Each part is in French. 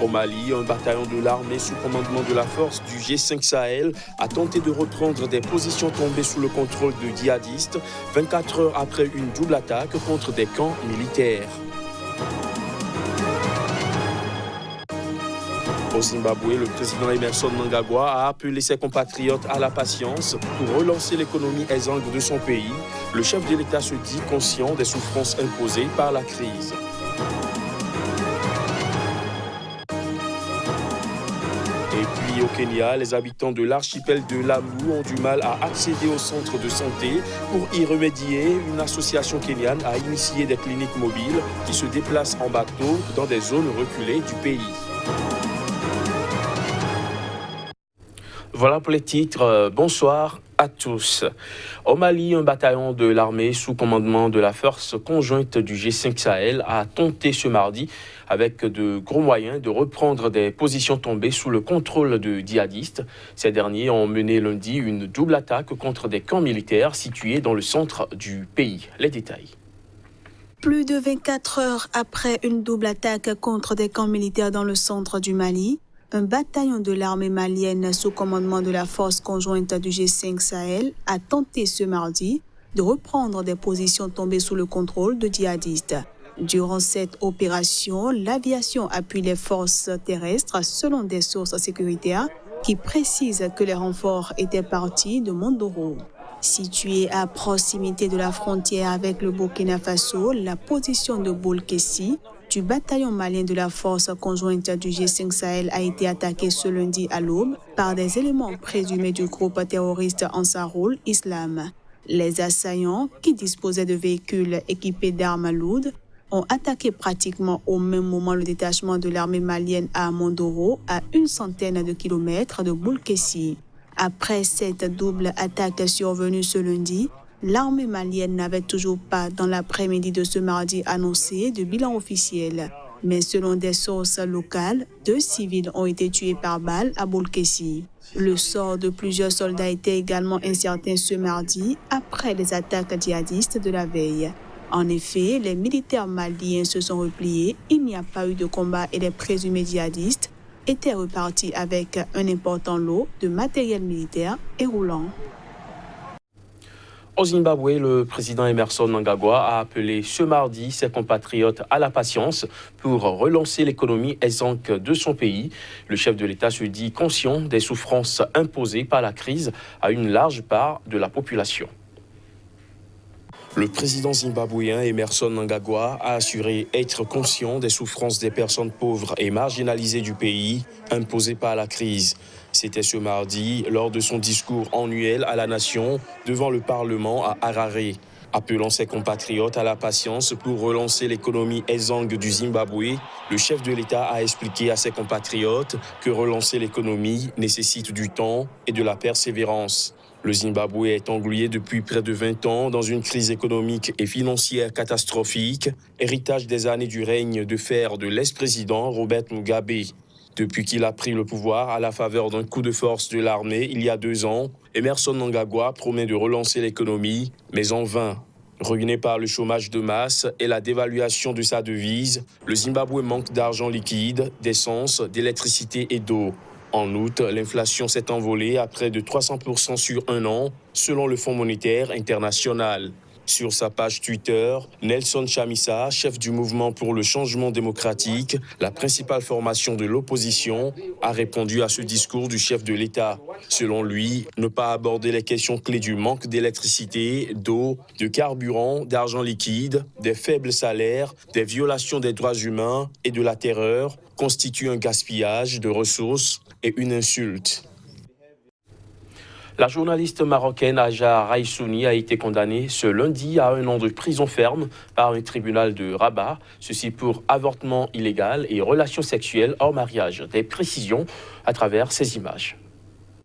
Au Mali, un bataillon de l'armée sous commandement de la force du G5 Sahel a tenté de reprendre des positions tombées sous le contrôle de djihadistes 24 heures après une double attaque contre des camps militaires. Au Zimbabwe, le président Emmerson Mnangagwa a appelé ses compatriotes à la patience pour relancer l'économie exsangue de son pays. Le chef de l'État se dit conscient des souffrances imposées par la crise. Et puis au Kenya, les habitants de l'archipel de Lamu ont du mal à accéder aux centres de santé. Pour y remédier, une association kenyane a initié des cliniques mobiles qui se déplacent en bateau dans des zones reculées du pays. Voilà pour les titres. Bonsoir à tous. Au Mali, un bataillon de l'armée sous commandement de la force conjointe du G5 Sahel a tenté ce mardi, avec de gros moyens, de reprendre des positions tombées sous le contrôle de djihadistes. Ces derniers ont mené lundi une double attaque contre des camps militaires situés dans le centre du pays. Les détails. Plus de 24 heures après une double attaque contre des camps militaires dans le centre du Mali, un bataillon de l'armée malienne sous commandement de la force conjointe du G5 Sahel a tenté ce mardi de reprendre des positions tombées sous le contrôle de djihadistes. Durant cette opération, l'aviation appuie les forces terrestres selon des sources sécuritaires qui précisent que les renforts étaient partis de Mondoro. Située à proximité de la frontière avec le Burkina Faso, la position de Bolkessi du bataillon malien de la force conjointe du G5 Sahel a été attaquée ce lundi à l'aube par des éléments présumés du groupe terroriste Ansarul Islam. Les assaillants, qui disposaient de véhicules équipés d'armes lourdes, ont attaqué pratiquement au même moment le détachement de l'armée malienne à Mondoro, à une centaine de kilomètres de Bolkessi. Après cette double attaque survenue ce lundi, l'armée malienne n'avait toujours pas, dans l'après-midi de ce mardi, annoncé de bilan officiel. Mais selon des sources locales, 2 civils ont été tués par balle à Bolkessi. Le sort de plusieurs soldats était également incertain ce mardi, après les attaques djihadistes de la veille. En effet, les militaires maliens se sont repliés, il n'y a pas eu de combat et les présumés djihadistes étaient repartis avec un important lot de matériel militaire et roulant. Au Zimbabwe, le président Emmerson Mnangagwa a appelé ce mardi ses compatriotes à la patience pour relancer l'économie exsangue de son pays. Le chef de l'État se dit conscient des souffrances imposées par la crise à une large part de la population. Le président zimbabwéen Emmerson Mnangagwa a assuré être conscient des souffrances des personnes pauvres et marginalisées du pays imposées par la crise. C'était ce mardi lors de son discours annuel à la nation devant le Parlement à Harare. Appelant ses compatriotes à la patience pour relancer l'économie exsangue du Zimbabwe, le chef de l'État a expliqué à ses compatriotes que relancer l'économie nécessite du temps et de la persévérance. Le Zimbabwe est englué depuis près de 20 ans dans une crise économique et financière catastrophique, héritage des années du règne de fer de l'ex-président Robert Mugabe. Depuis qu'il a pris le pouvoir à la faveur d'un coup de force de l'armée il y a 2 ans, Emmerson Mnangagwa promet de relancer l'économie, mais en vain. Ruiné par le chômage de masse et la dévaluation de sa devise, le Zimbabwe manque d'argent liquide, d'essence, d'électricité et d'eau. En août, l'inflation s'est envolée à près de 300% sur un an, selon le Fonds monétaire international. Sur sa page Twitter, Nelson Chamisa, chef du mouvement pour le changement démocratique, la principale formation de l'opposition, a répondu à ce discours du chef de l'État. Selon lui, ne pas aborder les questions clés du manque d'électricité, d'eau, de carburant, d'argent liquide, des faibles salaires, des violations des droits humains et de la terreur constitue un gaspillage de ressources et une insulte. La journaliste marocaine Aja Raissouni a été condamnée ce lundi à 1 an de prison ferme par un tribunal de Rabat, ceci pour avortement illégal et relations sexuelles hors mariage. Des précisions à travers ces images.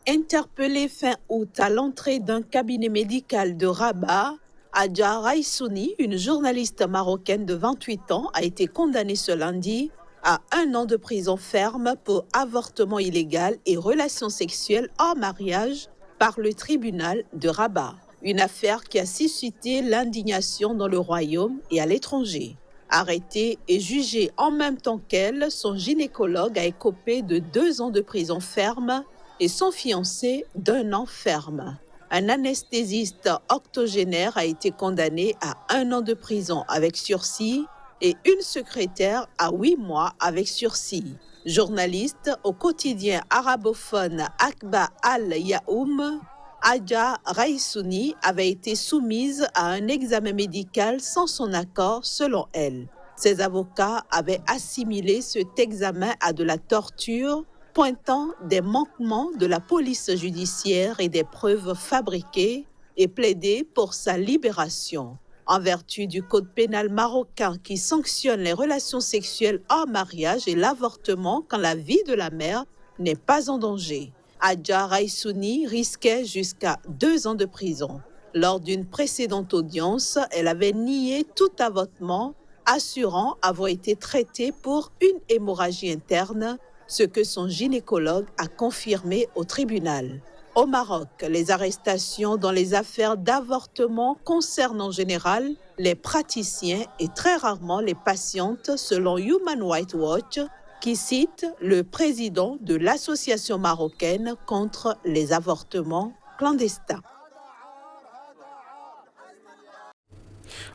Interpellée fin août à l'entrée d'un cabinet médical de Rabat, Aja Raissouni, une journaliste marocaine de 28 ans, a été condamnée ce lundi à 1 an de prison ferme pour avortement illégal et relations sexuelles hors mariage par le tribunal de Rabat. Une affaire qui a suscité l'indignation dans le royaume et à l'étranger. Arrêté et jugé en même temps qu'elle, son gynécologue a écopé de 2 ans de prison ferme et son fiancé d'1 an ferme. Un anesthésiste octogénaire a été condamné à 1 an de prison avec sursis et une secrétaire à 8 mois avec sursis. Journaliste au quotidien arabophone Akba Al-Yaoum, Adja Raissouni avait été soumise à un examen médical sans son accord selon elle. Ses avocats avaient assimilé cet examen à de la torture, pointant des manquements de la police judiciaire et des preuves fabriquées et plaidé pour sa libération. En vertu du code pénal marocain qui sanctionne les relations sexuelles hors mariage et l'avortement quand la vie de la mère n'est pas en danger. Adja Raissouni risquait jusqu'à 2 ans de prison. Lors d'une précédente audience, elle avait nié tout avortement, assurant avoir été traitée pour une hémorragie interne, ce que son gynécologue a confirmé au tribunal. Au Maroc, les arrestations dans les affaires d'avortement concernent en général les praticiens et très rarement les patientes, selon Human Rights Watch, qui cite le président de l'association marocaine contre les avortements clandestins.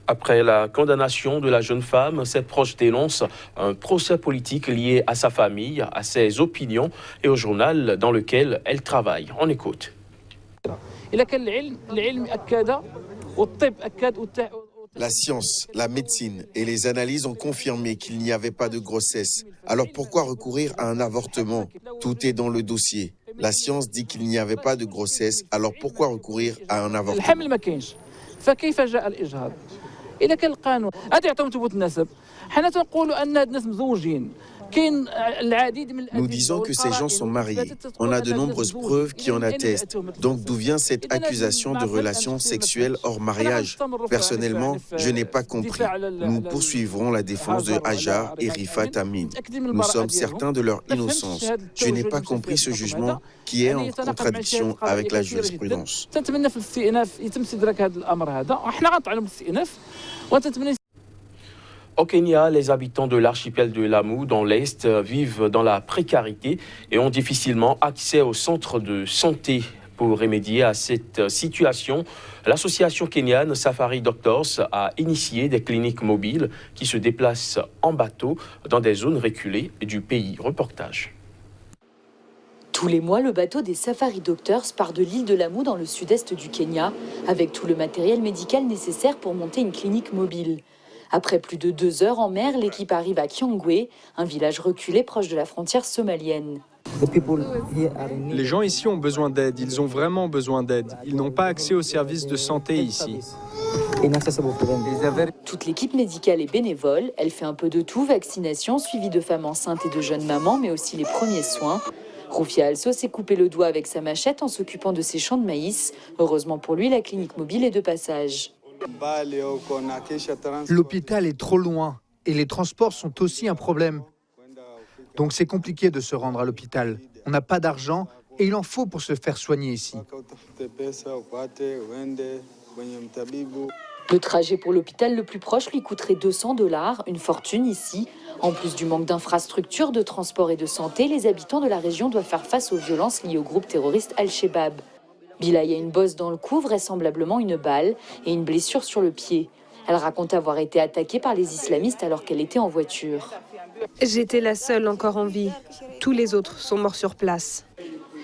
Après la condamnation de la jeune femme, ses proches dénoncent un procès politique lié à sa famille, à ses opinions et au journal dans lequel elle travaille. On écoute. La science, la médecine et les analyses ont confirmé qu'il n'y avait pas de grossesse. Alors pourquoi recourir à un avortement? Tout est dans le dossier. La science dit qu'il n'y avait pas de grossesse, alors pourquoi recourir à un avortement? إذا كان القانون هذا يعطيهم ثبوت النسب حنا تنقولوا أن هاد الناس مزوجين كاين العديد من Nous disons que ces gens sont mariés. On a de nombreuses preuves qui en attestent. Donc d'où vient cette accusation de relations sexuelles hors mariage? Personnellement, je n'ai pas compris. Nous poursuivrons la défense de Hajar et Rifat Amin. Nous sommes certains de leur innocence. Je n'ai pas compris ce jugement qui est en contradiction avec la jurisprudence. تنتمنى في الاستئناف يتم استدراك هذا الأمر هذا وحنا غنطعنوا بالاستئناف وتنتمنى. Au Kenya, les habitants de l'archipel de Lamu, dans l'Est, vivent dans la précarité et ont difficilement accès aux centres de santé. Pour remédier à cette situation, l'association kenyane Safari Doctors a initié des cliniques mobiles qui se déplacent en bateau dans des zones reculées du pays. Reportage. Tous les mois, le bateau des Safari Doctors part de l'île de Lamu dans le sud-est du Kenya, avec tout le matériel médical nécessaire pour monter une clinique mobile. Après plus de 2 heures en mer, l'équipe arrive à Kyongwe, un village reculé proche de la frontière somalienne. Les gens ici ont besoin d'aide, ils ont vraiment besoin d'aide. Ils n'ont pas accès aux services de santé ici. Toute l'équipe médicale est bénévole, elle fait un peu de tout, vaccination, suivi de femmes enceintes et de jeunes mamans, mais aussi les premiers soins. Rufia Also s'est coupé le doigt avec sa machette en s'occupant de ses champs de maïs. Heureusement pour lui, la clinique mobile est de passage. L'hôpital est trop loin et les transports sont aussi un problème. Donc c'est compliqué de se rendre à l'hôpital. On n'a pas d'argent et il en faut pour se faire soigner ici. Le trajet pour l'hôpital le plus proche lui coûterait $200, une fortune ici. En plus du manque d'infrastructures, de transport et de santé, les habitants de la région doivent faire face aux violences liées au groupe terroriste Al-Shabaab. Bilay a une bosse dans le cou, vraisemblablement une balle, et une blessure sur le pied. Elle raconte avoir été attaquée par les islamistes alors qu'elle était en voiture. J'étais la seule encore en vie. Tous les autres sont morts sur place.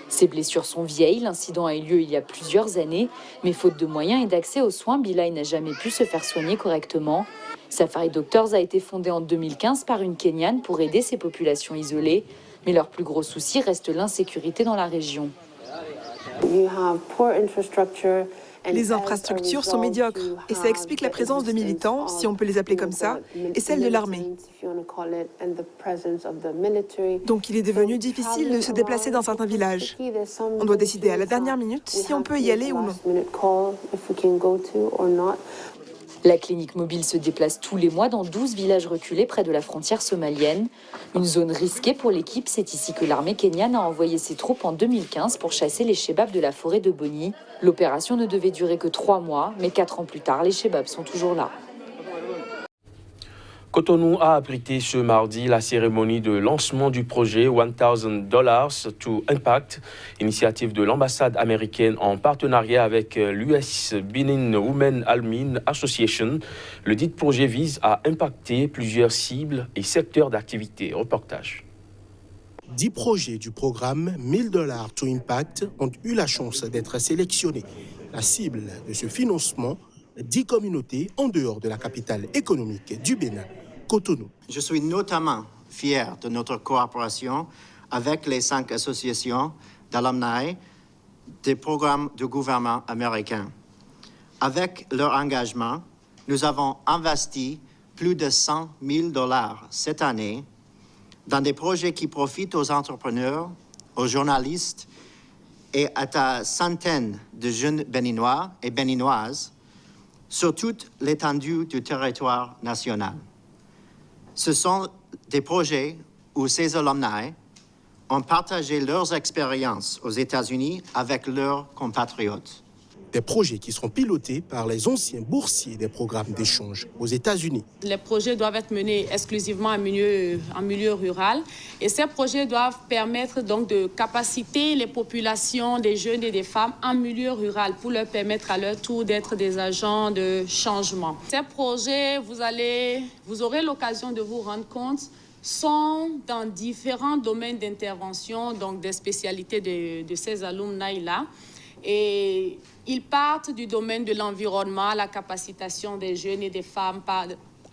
Ces blessures sont vieilles, l'incident a eu lieu il y a plusieurs années, mais faute de moyens et d'accès aux soins, Bilay n'a jamais pu se faire soigner correctement. Safari Doctors a été fondé en 2015 par une Kenyane pour aider ces populations isolées, mais leur plus gros souci reste l'insécurité dans la région. Les infrastructures sont médiocres et ça explique la présence de militants, si on peut les appeler comme ça, et celle de l'armée. Donc il est devenu difficile de se déplacer dans certains villages. On doit décider à la dernière minute si on peut y aller ou non. La clinique mobile se déplace tous les mois dans 12 villages reculés près de la frontière somalienne. Une zone risquée pour l'équipe, c'est ici que l'armée kenyane a envoyé ses troupes en 2015 pour chasser les Shebabs de la forêt de Boni. L'opération ne devait durer que 3 mois, mais 4 ans plus tard, les Shebabs sont toujours là. Cotonou a abrité ce mardi la cérémonie de lancement du projet $1,000 to Impact, initiative de l'ambassade américaine en partenariat avec l'US Benin Women Alumni Association. Le dit projet vise à impacter plusieurs cibles et secteurs d'activité. Reportage. 10 projets du programme $1,000 to Impact ont eu la chance d'être sélectionnés. La cible de ce financement, 10 communautés en dehors de la capitale économique du Bénin, Cotonou. Je suis notamment fier de notre coopération avec les 5 associations d'alumni des programmes du gouvernement américain. Avec leur engagement, nous avons investi plus de $100,000 cette année dans des projets qui profitent aux entrepreneurs, aux journalistes et à des centaines de jeunes béninois et béninoises sur toute l'étendue du territoire national. Ce sont des projets où ces alumni ont partagé leurs expériences aux États-Unis avec leurs compatriotes. Des projets qui seront pilotés par les anciens boursiers des programmes d'échange aux États-Unis. Les projets doivent être menés exclusivement en milieu rural et ces projets doivent permettre donc de capaciter les populations des jeunes et des femmes en milieu rural pour leur permettre à leur tour d'être des agents de changement. Ces projets, vous aurez l'occasion de vous rendre compte, sont dans différents domaines d'intervention, donc des spécialités de ces alumni-là. Et ils partent du domaine de l'environnement, la capacitation des jeunes et des femmes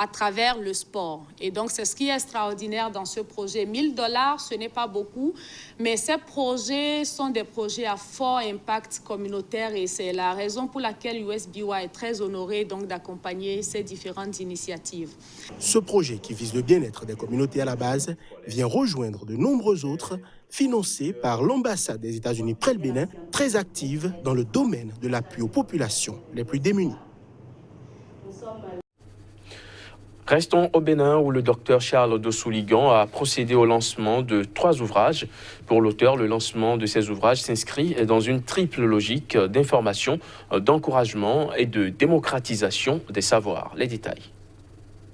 à travers le sport. Et donc, c'est ce qui est extraordinaire dans ce projet. $1,000, ce n'est pas beaucoup, mais ces projets sont des projets à fort impact communautaire et c'est la raison pour laquelle USBY est très honoré donc d'accompagner ces différentes initiatives. Ce projet qui vise le bien-être des communautés à la base vient rejoindre de nombreux autres financés par l'ambassade des États-Unis près le Bénin, très active dans le domaine de l'appui aux populations les plus démunies. Restons au Bénin où le docteur Charles Dossouligan a procédé au lancement de 3 ouvrages. Pour l'auteur, le lancement de ces ouvrages s'inscrit dans une triple logique d'information, d'encouragement et de démocratisation des savoirs. Les détails.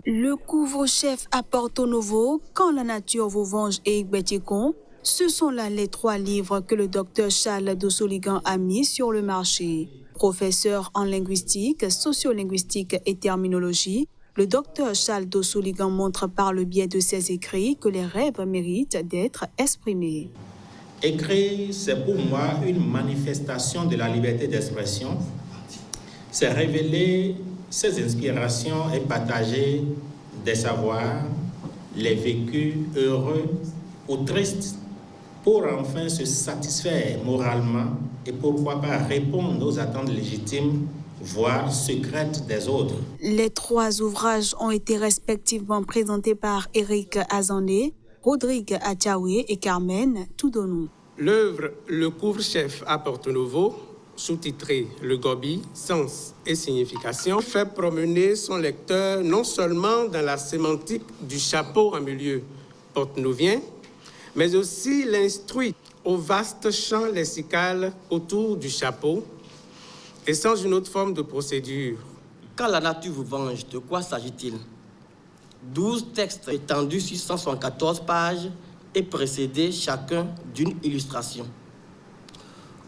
Le couvre-chef à Porto Novo, Quand la nature vous venge et Igbetikon, ce sont là les 3 livres que le docteur Charles Dossouligan a mis sur le marché. Professeur en linguistique, sociolinguistique et terminologie, le docteur Charles Dossouligan montre par le biais de ses écrits que les rêves méritent d'être exprimés. Écrire, c'est pour moi une manifestation de la liberté d'expression. C'est révéler ses inspirations et partager des savoirs, les vécus heureux ou tristes, pour enfin se satisfaire moralement et pourquoi pas répondre aux attentes légitimes, voire secrètes des autres. Les 3 ouvrages ont été respectivement présentés par Eric Azandé, Rodrigue Atchaoué et Carmen Toudonou. L'œuvre Le couvre-chef à Porto Novo, sous-titré Le Gobi, sens et signification, fait promener son lecteur non seulement dans la sémantique du chapeau en milieu porte-novien, mais aussi l'instruit au vaste champ lexical autour du chapeau et sans une autre forme de procédure. Quand la nature vous venge, de quoi s'agit-il? 12 textes étendus sur 174 pages et précédés chacun d'une illustration.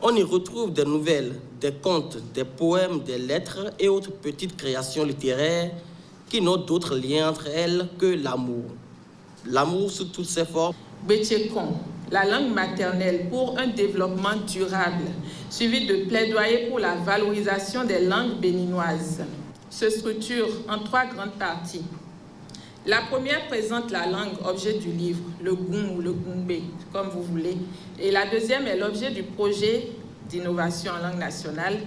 On y retrouve des nouvelles, des contes, des poèmes, des lettres et autres petites créations littéraires qui n'ont d'autre lien entre elles que l'amour. L'amour sous toutes ses formes. Bétiekon, la langue maternelle pour un développement durable, suivi de plaidoyer pour la valorisation des langues béninoises, se structure en 3 grandes parties. La première présente la langue, objet du livre, le goum ou le goumbé, comme vous voulez. Et la deuxième est l'objet du projet d'innovation en langue nationale.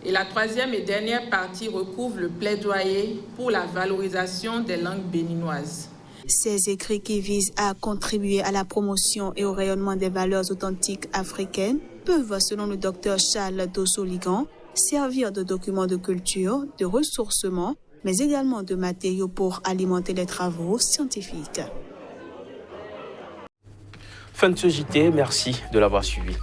Et la troisième et dernière partie recouvre le plaidoyer pour la valorisation des langues béninoises. Ces écrits qui visent à contribuer à la promotion et au rayonnement des valeurs authentiques africaines peuvent, selon le docteur Charles Dossouligan, servir de documents de culture, de ressourcement, mais également de matériaux pour alimenter les travaux scientifiques. Fin de ce JT, merci de l'avoir suivi.